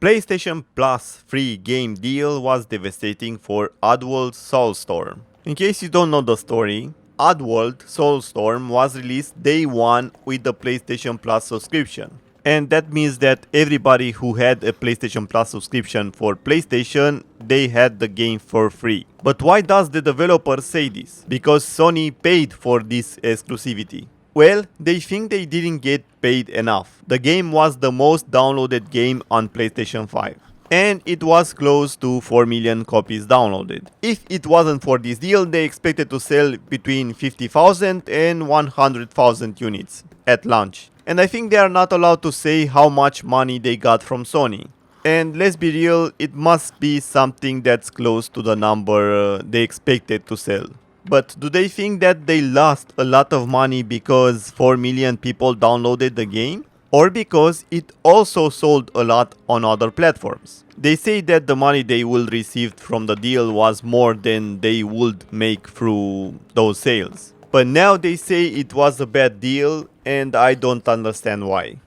PlayStation Plus free game deal was devastating for Oddworld Soulstorm. In case you don't know the story, Oddworld Soulstorm was released day one with the PlayStation Plus subscription. And that means that everybody who had a PlayStation Plus subscription for PlayStation, they had the game for free. But why does the developer say this? Because Sony paid for this exclusivity. Well, they think they didn't get paid enough. The game was the most downloaded game on PlayStation 5. And it was close to 4 million copies downloaded. If it wasn't for this deal, they expected to sell between 50,000 and 100,000 units at launch. And I think they are not allowed to say how much money they got from Sony. And let's be real, it must be something that's close to the number they expected to sell. But do they think that they lost a lot of money because 4 million people downloaded the game? Or because it also sold a lot on other platforms? They say that the money they will receive from the deal was more than they would make through those sales. But now they say it was a bad deal and I don't understand why.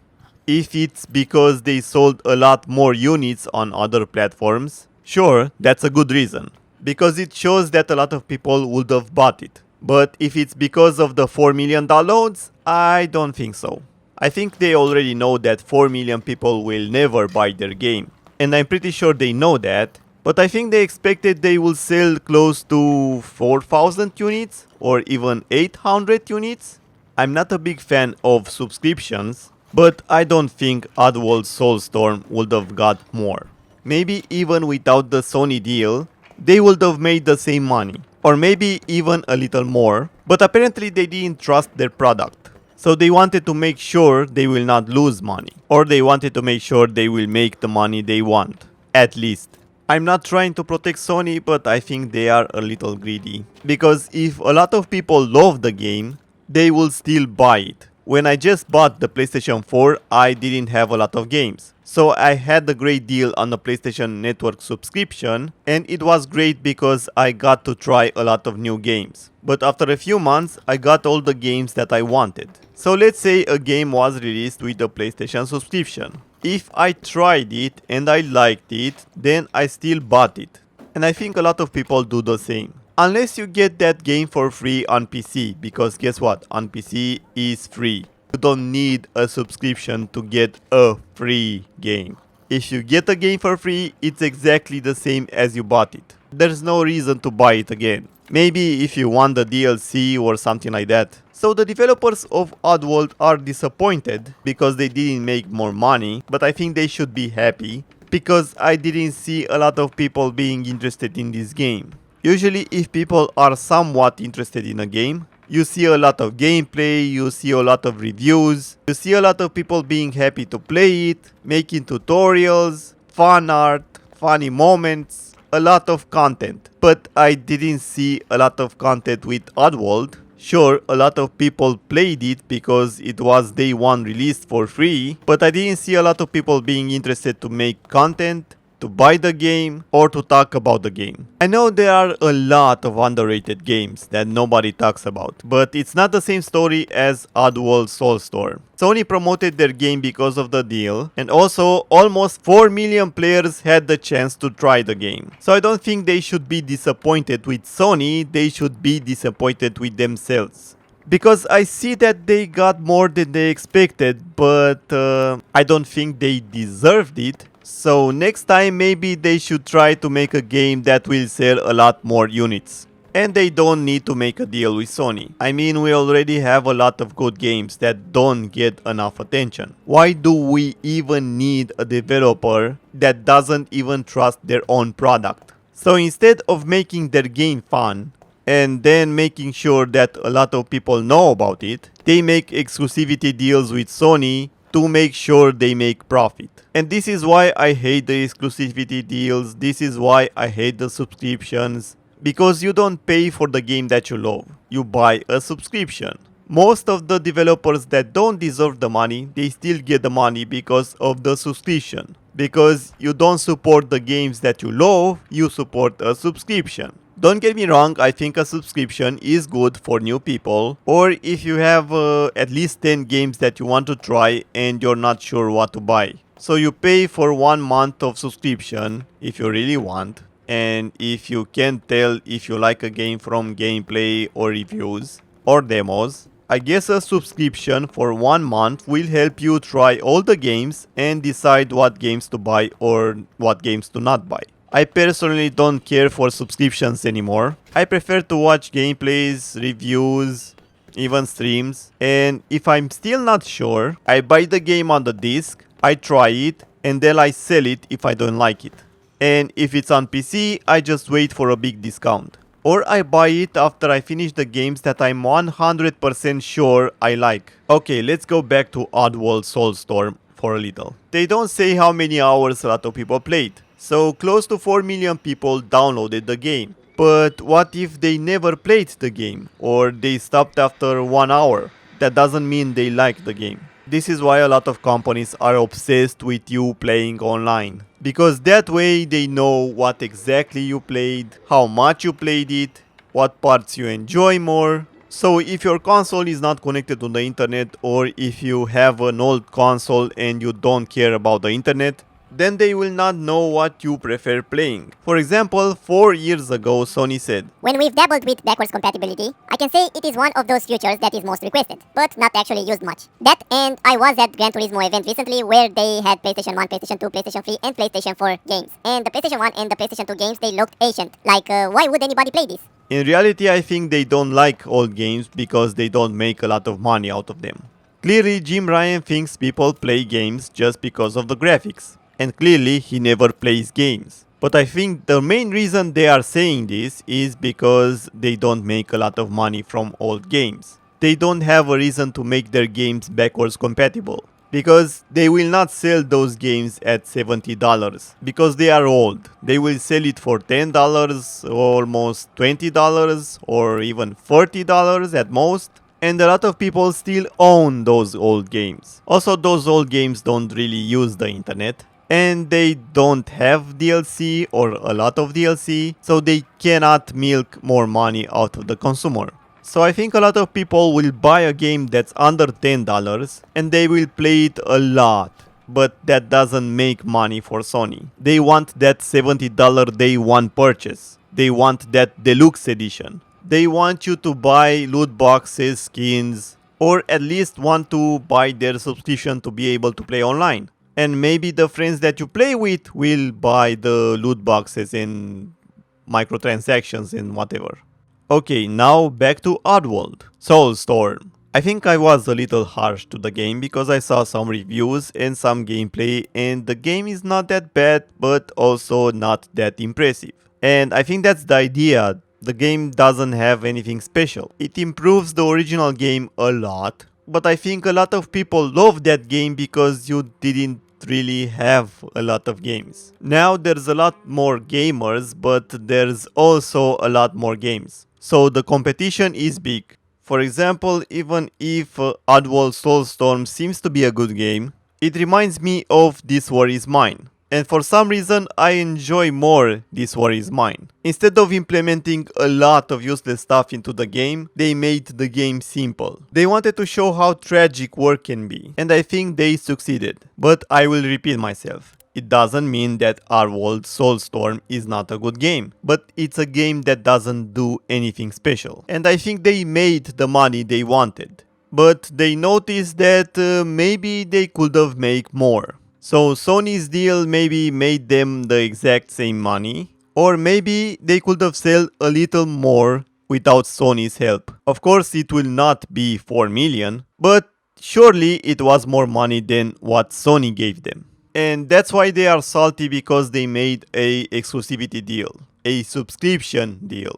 If it's because they sold a lot more units on other platforms, sure, that's a good reason. Because it shows that a lot of people would have bought it. But if it's because of the 4 million downloads, I don't think so. I think they already know that 4 million people will never buy their game. And I'm pretty sure they know that. But I think they expected they will sell close to 4,000 units or even 800 units. I'm not a big fan of subscriptions, but I don't think Oddworld Soulstorm would have got more. Maybe even without the Sony deal, they would have made the same money, or maybe even a little more, but apparently they didn't trust their product. So they wanted to make sure they will not lose money, or they wanted to make sure they will make the money they want, at least. I'm not trying to protect Sony, but I think they are a little greedy. Because if a lot of people love the game, they will still buy it. When I just bought the PlayStation 4, I didn't have a lot of games. So I had a great deal on the PlayStation Network subscription, and it was great because I got to try a lot of new games. But after a few months, I got all the games that I wanted. So let's say a game was released with the PlayStation subscription. If I tried it and I liked it, then I still bought it. And I think a lot of people do the same. Unless you get that game for free on PC, because guess what, on PC is free. You don't need a subscription to get a free game. If you get a game for free, it's exactly the same as you bought it. There's no reason to buy it again. Maybe if you want the DLC or something like that. So the developers of Oddworld are disappointed because they didn't make more money, but I think they should be happy because I didn't see a lot of people being interested in this game. Usually if people are somewhat interested in a game, you see a lot of gameplay, you see a lot of reviews, you see a lot of people being happy to play it, making tutorials, fan art, funny moments, a lot of content. But I didn't see a lot of content with Oddworld. Sure, a lot of people played it because it was day one released for free, but I didn't see a lot of people being interested to make content, to buy the game, or to talk about the game. I know there are a lot of underrated games that nobody talks about, but it's not the same story as Oddworld Soulstorm. Sony promoted their game because of the deal, and also almost 4 million players had the chance to try the game. So I don't think they should be disappointed with Sony, they should be disappointed with themselves. Because I see that they got more than they expected, but I don't think they deserved it. So next time maybe they should try to make a game that will sell a lot more units. And they don't need to make a deal with Sony. I mean, we already have a lot of good games that don't get enough attention. Why do we even need a developer that doesn't even trust their own product? So instead of making their game fun, and then making sure that a lot of people know about it, they make exclusivity deals with Sony to make sure they make profit. And this is why I hate the exclusivity deals, this is why I hate the subscriptions, because you don't pay for the game that you love, you buy a subscription. Most of the developers that don't deserve the money, they still get the money because of the subscription. Because you don't support the games that you love, you support a subscription. Don't get me wrong, I think a subscription is good for new people, or if you have at least 10 games that you want to try and you're not sure what to buy. So you pay for 1 month of subscription if you really want, and if you can't tell if you like a game from gameplay or reviews or demos, I guess a subscription for 1 month will help you try all the games and decide what games to buy or what games to not buy. I personally don't care for subscriptions anymore. I prefer to watch gameplays, reviews, even streams, and if I'm still not sure, I buy the game on the disc, I try it, and then I sell it if I don't like it. And if it's on PC, I just wait for a big discount. Or I buy it after I finish the games that I'm 100% sure I like. Okay, let's go back to Oddworld Soulstorm for a little. They don't say how many hours a lot of people played. So close to 4 million people downloaded the game. But what if they never played the game? Or they stopped after 1 hour? That doesn't mean they like the game. This is why a lot of companies are obsessed with you playing online. Because that way they know what exactly you played, how much you played it, what parts you enjoy more. So if your console is not connected to the internet, or if you have an old console and you don't care about the internet, then they will not know what you prefer playing. For example, 4 years ago Sony said, "When we've dabbled with backwards compatibility, I can say it is one of those features that is most requested, but not actually used much." That, and I was at Gran Turismo event recently where they had PlayStation 1, PlayStation 2, PlayStation 3 and PlayStation 4 games. And the PlayStation 1 and the PlayStation 2 games, they looked ancient. Like, why would anybody play this? In reality, I think they don't like old games because they don't make a lot of money out of them. Clearly, Jim Ryan thinks people play games just because of the graphics. And clearly he never plays games. But I think the main reason they are saying this is because they don't make a lot of money from old games. They don't have a reason to make their games backwards compatible. Because they will not sell those games at $70 because they are old. They will sell it for $10, almost $20, or even $40 at most. And a lot of people still own those old games. Also, those old games don't really use the internet. And they don't have DLC or a lot of DLC, so they cannot milk more money out of the consumer. So I think a lot of people will buy a game that's under $10 and they will play it a lot. But that doesn't make money for Sony. They want that $70 day one purchase. They want that deluxe edition. They want you to buy loot boxes, skins, or at least want to buy their subscription to be able to play online. And maybe the friends that you play with will buy the loot boxes and microtransactions and whatever. Okay, now back to Oddworld Soulstorm. I think I was a little harsh to the game because I saw some reviews and some gameplay, and the game is not that bad but also not that impressive. And I think that's the idea. The game doesn't have anything special. It improves the original game a lot, but I think a lot of people love that game because you didn't really have a lot of games. Now there's a lot more gamers, but there's also a lot more games. So the competition is big. For example, even if Oddworld Soulstorm seems to be a good game, it reminds me of This War Is Mine. And for some reason I enjoy more This War Is Mine. Instead of implementing a lot of useless stuff into the game, they made the game simple. They wanted to show how tragic war can be, and I think they succeeded. But I will repeat myself. It doesn't mean that Oddworld Soulstorm is not a good game, but it's a game that doesn't do anything special. And I think they made the money they wanted. But they noticed that maybe they could have made more. So Sony's deal maybe made them the exact same money, or maybe they could have sold a little more without Sony's help. Of course it will not be 4 million, but surely it was more money than what Sony gave them. And that's why they are salty, because they made a exclusivity deal, a subscription deal.